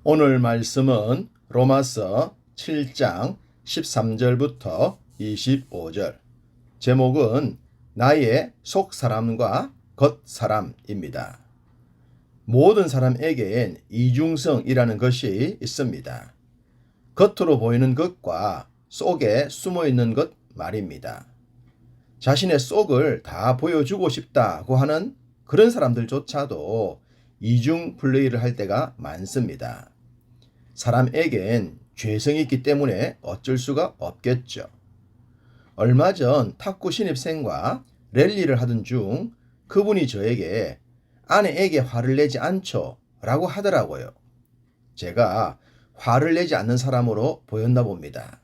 오늘 말씀은 로마서 7장 13절부터 25절. 제목은 나의 속사람과 겉사람입니다. 모든 사람에겐 이중성이라는 것이 있습니다. 겉으로 보이는 것과 속에 숨어있는 것 말입니다. 자신의 속을 다 보여주고 싶다고 하는 그런 사람들조차도 이중 플레이를 할 때가 많습니다. 사람에겐 죄성이 있기 때문에 어쩔 수가 없겠죠. 얼마 전 탁구 신입생과 랠리를 하던 중 그분이 저에게 아내에게 화를 내지 않죠 라고 하더라고요. 제가 화를 내지 않는 사람으로 보였나 봅니다.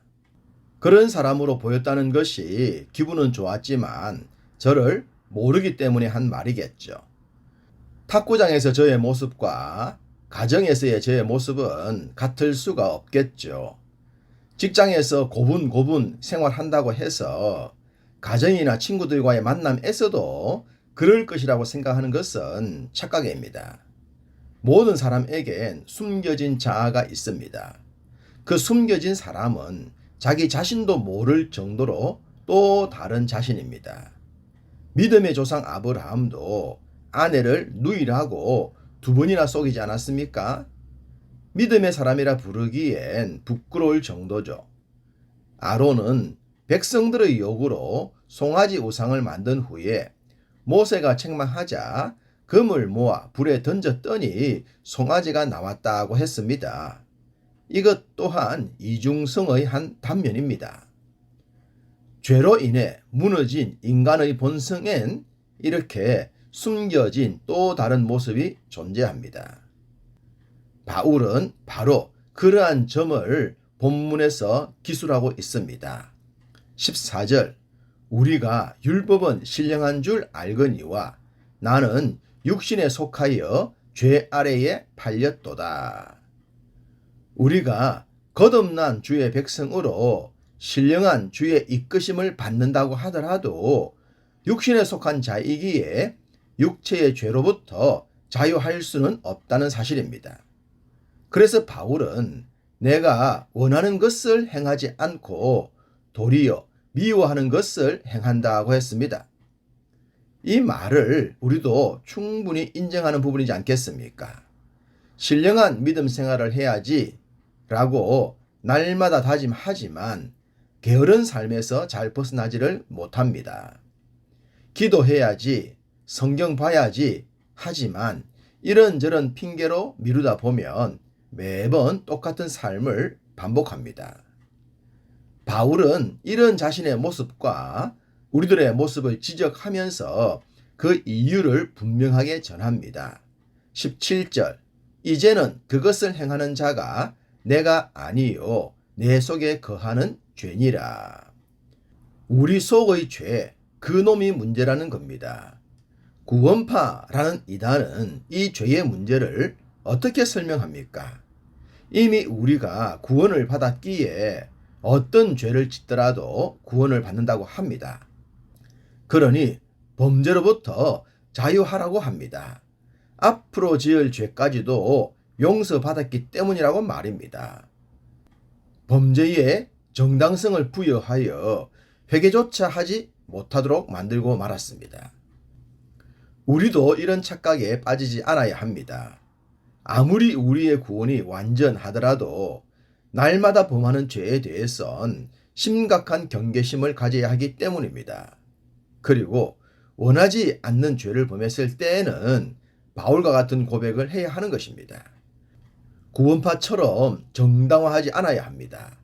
그런 사람으로 보였다는 것이 기분은 좋았지만 저를 모르기 때문에 한 말이겠죠. 탁구장에서 저의 모습과 가정에서의 저의 모습은 같을 수가 없겠죠. 직장에서 고분고분 생활한다고 해서 가정이나 친구들과의 만남에서도 그럴 것이라고 생각하는 것은 착각입니다. 모든 사람에겐 숨겨진 자아가 있습니다. 그 숨겨진 사람은 자기 자신도 모를 정도로 또 다른 자신입니다. 믿음의 조상 아브라함도 아내를 누이라고 2번이나 속이지 않았습니까? 믿음의 사람이라 부르기엔 부끄러울 정도죠. 아론은 백성들의 요구로 송아지 우상을 만든 후에 모세가 책망하자 금을 모아 불에 던졌더니 송아지가 나왔다고 했습니다. 이것 또한 이중성의 한 단면입니다. 죄로 인해 무너진 인간의 본성엔 이렇게 숨겨진 또 다른 모습이 존재합니다. 바울은 바로 그러한 점을 본문에서 기술하고 있습니다. 14절 우리가 율법은 신령한 줄 알거니와 나는 육신에 속하여 죄 아래에 팔렸도다. 우리가 거듭난 주의 백성으로 신령한 주의 이끄심을 받는다고 하더라도 육신에 속한 자이기에 육체의 죄로부터 자유할 수는 없다는 사실입니다. 그래서 바울은 내가 원하는 것을 행하지 않고 도리어 미워하는 것을 행한다고 했습니다. 이 말을 우리도 충분히 인정하는 부분이지 않겠습니까? 신령한 믿음 생활을 해야지 라고 날마다 다짐하지만 게으른 삶에서 잘 벗어나지를 못합니다. 기도해야지, 성경 봐야지 하지만 이런저런 핑계로 미루다 보면 매번 똑같은 삶을 반복합니다. 바울은 이런 자신의 모습과 우리들의 모습을 지적하면서 그 이유를 분명하게 전합니다. 17절 이제는 그것을 행하는 자가 내가 아니요 내 속에 거하는 죄니라. 우리 속의 죄, 그놈이 문제라는 겁니다. 구원파라는 이단은 이 죄의 문제를 어떻게 설명합니까? 이미 우리가 구원을 받았기에 어떤 죄를 짓더라도 구원을 받는다고 합니다. 그러니 범죄로부터 자유하라고 합니다. 앞으로 지을 죄까지도 용서받았기 때문이라고 말입니다. 범죄에 정당성을 부여하여 회개조차 하지 못하도록 만들고 말았습니다. 우리도 이런 착각에 빠지지 않아야 합니다. 아무리 우리의 구원이 완전하더라도 날마다 범하는 죄에 대해선 심각한 경계심을 가져야 하기 때문입니다. 그리고 원하지 않는 죄를 범했을 때에는 바울과 같은 고백을 해야 하는 것입니다. 구원파처럼 정당화하지 않아야 합니다.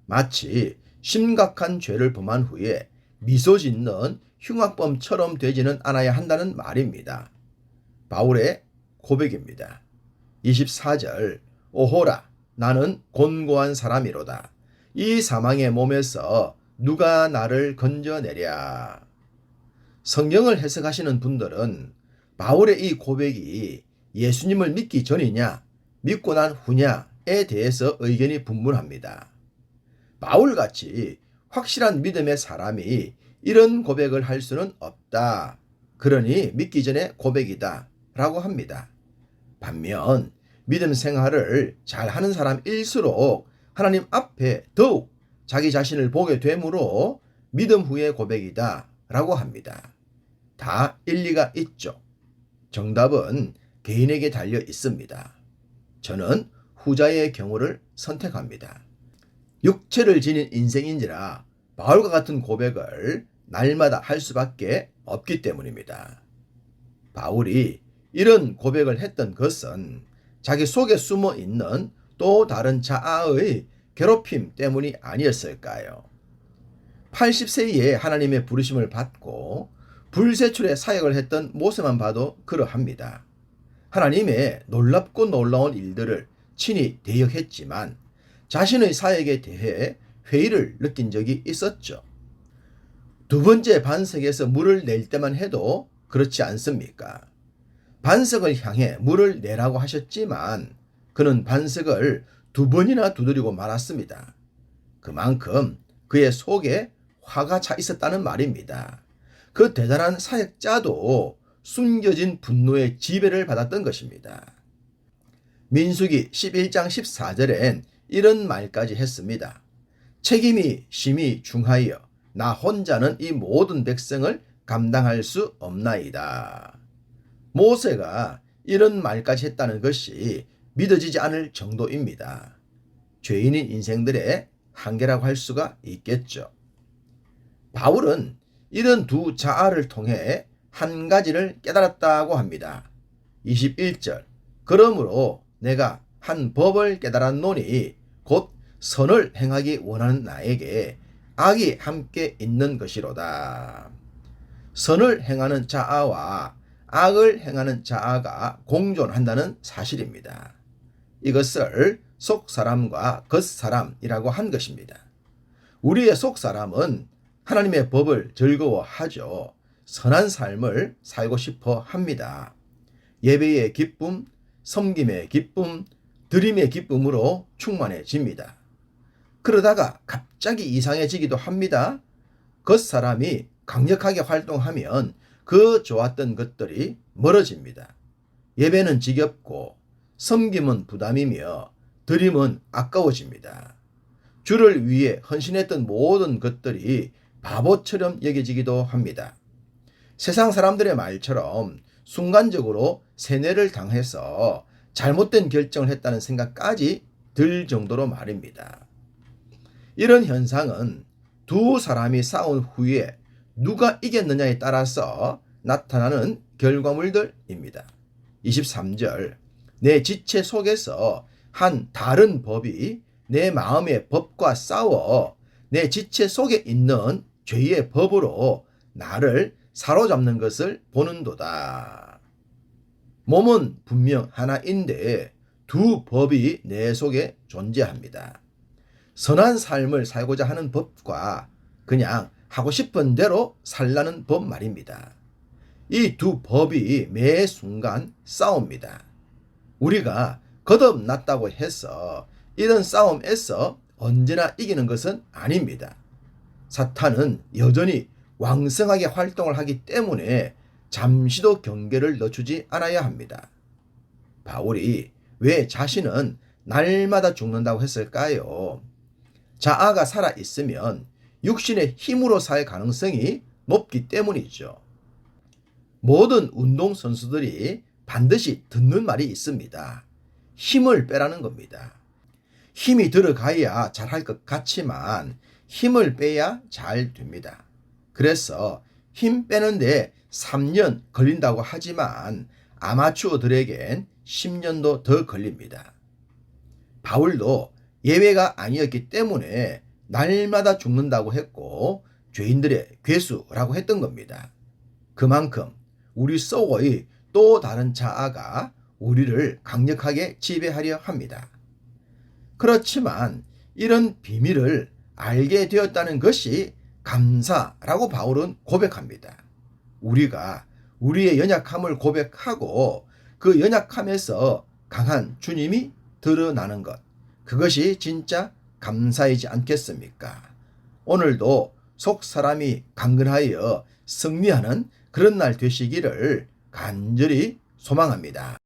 마치 심각한 죄를 범한 후에 미소 짓는 흉악범처럼 되지는 않아야 한다는 말입니다. 바울의 고백입니다. 24절 오호라 나는 곤고한 사람이로다. 이 사망의 몸에서 누가 나를 건져내랴. 성경을 해석하시는 분들은 바울의 이 고백이 예수님을 믿기 전이냐 믿고 난 후냐에 대해서 의견이 분분합니다. 바울같이 확실한 믿음의 사람이 이런 고백을 할 수는 없다. 그러니 믿기 전에 고백이다 라고 합니다. 반면 믿음 생활을 잘하는 사람일수록 하나님 앞에 더욱 자기 자신을 보게 되므로 믿음 후의 고백이다 라고 합니다. 다 일리가 있죠. 정답은 개인에게 달려 있습니다. 저는 후자의 경우를 선택합니다. 육체를 지닌 인생인지라 바울과 같은 고백을 날마다 할 수밖에 없기 때문입니다. 바울이 이런 고백을 했던 것은 자기 속에 숨어 있는 또 다른 자아의 괴롭힘 때문이 아니었을까요? 80세에 하나님의 부르심을 받고 불세출의 사역을 했던 모세만 봐도 그러합니다. 하나님의 놀랍고 놀라운 일들을 친히 대역했지만 자신의 사역에 대해 회의를 느낀 적이 있었죠. 두 번째 반석에서 물을 낼 때만 해도 그렇지 않습니까? 반석을 향해 물을 내라고 하셨지만 그는 반석을 2번이나 두드리고 말았습니다. 그만큼 그의 속에 화가 차 있었다는 말입니다. 그 대단한 사역자도 숨겨진 분노의 지배를 받았던 것입니다. 민수기 11장 14절엔 이런 말까지 했습니다. 책임이 심히 중하여 나 혼자는 이 모든 백성을 감당할 수 없나이다. 모세가 이런 말까지 했다는 것이 믿어지지 않을 정도입니다. 죄인인 인생들의 한계라고 할 수가 있겠죠. 바울은 이런 두 자아를 통해 한 가지를 깨달았다고 합니다. 21절 그러므로 내가 한 법을 깨달았노니 곧 선을 행하기 원하는 나에게 악이 함께 있는 것이로다. 선을 행하는 자아와 악을 행하는 자아가 공존한다는 사실입니다. 이것을 속사람과 겉사람이라고 한 것입니다. 우리의 속사람은 하나님의 법을 즐거워하죠. 선한 삶을 살고 싶어 합니다. 예배의 기쁨, 섬김의 기쁨, 드림의 기쁨으로 충만해집니다. 그러다가 갑자기 이상해지기도 합니다. 겉사람이 강력하게 활동하면 그 좋았던 것들이 멀어집니다. 예배는 지겹고 섬김은 부담이며 드림은 아까워집니다. 주를 위해 헌신했던 모든 것들이 바보처럼 여겨지기도 합니다. 세상 사람들의 말처럼 순간적으로 세뇌를 당해서 잘못된 결정을 했다는 생각까지 들 정도로 말입니다. 이런 현상은 두 사람이 싸운 후에 누가 이겼느냐에 따라서 나타나는 결과물들입니다. 23절 내 지체 속에서 한 다른 법이 내 마음의 법과 싸워 내 지체 속에 있는 죄의 법으로 나를 사로잡는 것을 보는도다. 몸은 분명 하나인데 두 법이 내 속에 존재합니다. 선한 삶을 살고자 하는 법과 그냥 하고 싶은 대로 살라는 법 말입니다. 이 두 법이 매 순간 싸웁니다. 우리가 거듭났다고 해서 이런 싸움에서 언제나 이기는 것은 아닙니다. 사탄은 여전히 왕성하게 활동을 하기 때문에 잠시도 경계를 늦추지 않아야 합니다. 바울이 왜 자신은 날마다 죽는다고 했을까요? 자아가 살아있으면 육신의 힘으로 살 가능성이 높기 때문이죠. 모든 운동선수들이 반드시 듣는 말이 있습니다. 힘을 빼라는 겁니다. 힘이 들어가야 잘할 것 같지만 힘을 빼야 잘 됩니다. 그래서 힘 빼는데 3년 걸린다고 하지만 아마추어들에겐 10년도 더 걸립니다. 바울도 예외가 아니었기 때문에 날마다 죽는다고 했고 죄인들의 괴수라고 했던 겁니다. 그만큼 우리 속의 또 다른 자아가 우리를 강력하게 지배하려 합니다. 그렇지만 이런 비밀을 알게 되었다는 것이 감사라고 바울은 고백합니다. 우리가 우리의 연약함을 고백하고 그 연약함에서 강한 주님이 드러나는 것, 그것이 진짜 감사이지 않겠습니까? 오늘도 속 사람이 강건하여 승리하는 그런 날 되시기를 간절히 소망합니다.